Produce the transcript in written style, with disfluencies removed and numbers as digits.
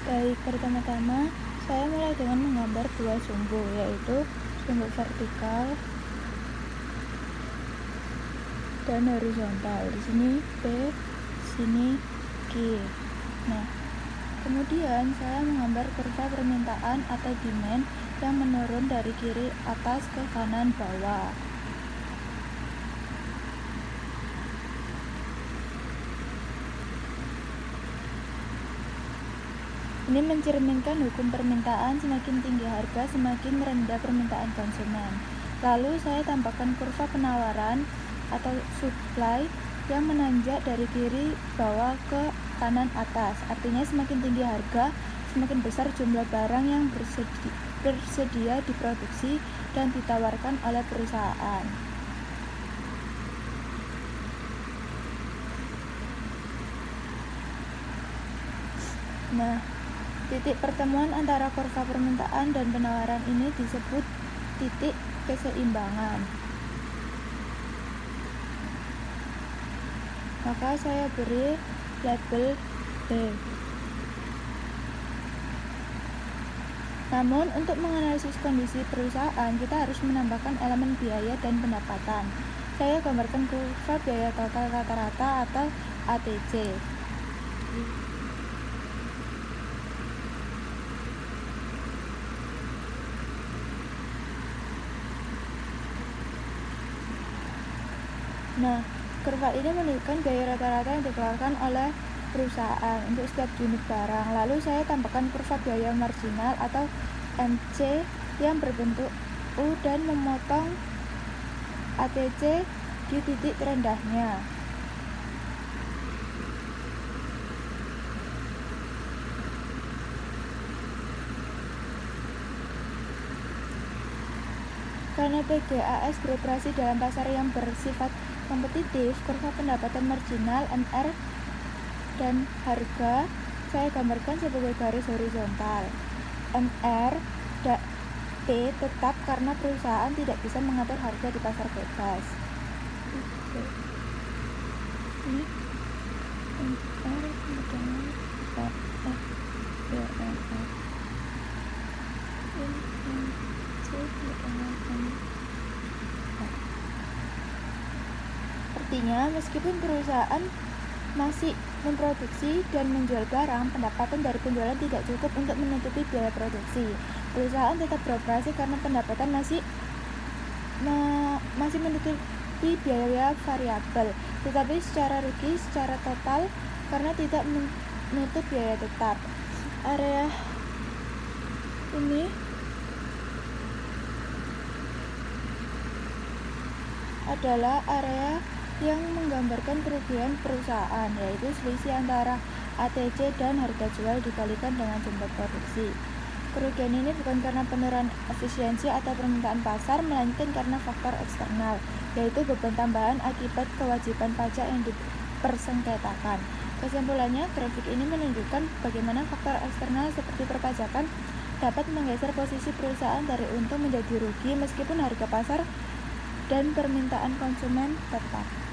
Baik, pertama-tama saya mulai dengan menggambar dua sumbu, yaitu sumbu vertikal dan horizontal. Di sini P, sini Q. Nah, kemudian saya menggambar kurva permintaan atau demand yang menurun dari kiri atas ke kanan bawah. Ini mencerminkan hukum permintaan, semakin tinggi harga, semakin rendah permintaan konsumen. Lalu saya tambahkan kurva penawaran atau supply yang menanjak dari kiri bawah ke kanan atas. Artinya semakin tinggi harga, semakin besar jumlah barang yang bersedia diproduksi dan ditawarkan oleh perusahaan. Nah, titik pertemuan antara kurva permintaan dan penawaran ini disebut titik keseimbangan. Maka saya beri label B. Namun, untuk menganalisis kondisi perusahaan, kita harus menambahkan elemen biaya dan pendapatan. Saya gambarkan kurva biaya total rata-rata atau ATC. Nah, kurva ini menunjukkan biaya rata-rata yang dikeluarkan oleh perusahaan untuk setiap unit barang. Lalu saya tambahkan kurva biaya marginal atau MC yang berbentuk U dan memotong ATC di titik terendahnya. Karena PGAS beroperasi dalam pasar yang bersifat kompetitif, kurva pendapatan marginal MR dan harga saya gambarkan sebagai garis horizontal. MR P tetap karena perusahaan tidak bisa mengatur harga di pasar bebas. Ini MR dengan Artinya, meskipun perusahaan masih memproduksi dan menjual barang, pendapatan dari penjualan tidak cukup untuk menutupi biaya produksi. Perusahaan tetap beroperasi karena pendapatan masih menutupi biaya variabel, tetapi secara rugi secara total karena tidak menutup biaya tetap. Area ini adalah area yang menggambarkan kerugian perusahaan, yaitu selisih antara ATC dan harga jual dikalikan dengan jumlah produksi. Kerugian ini bukan karena penurunan efisiensi atau permintaan pasar, melainkan karena faktor eksternal, yaitu beban tambahan akibat kewajiban pajak yang dipersengketakan. Kesimpulannya, grafik ini menunjukkan bagaimana faktor eksternal seperti perpajakan dapat menggeser posisi perusahaan dari untung menjadi rugi meskipun harga pasar dan permintaan konsumen tetap.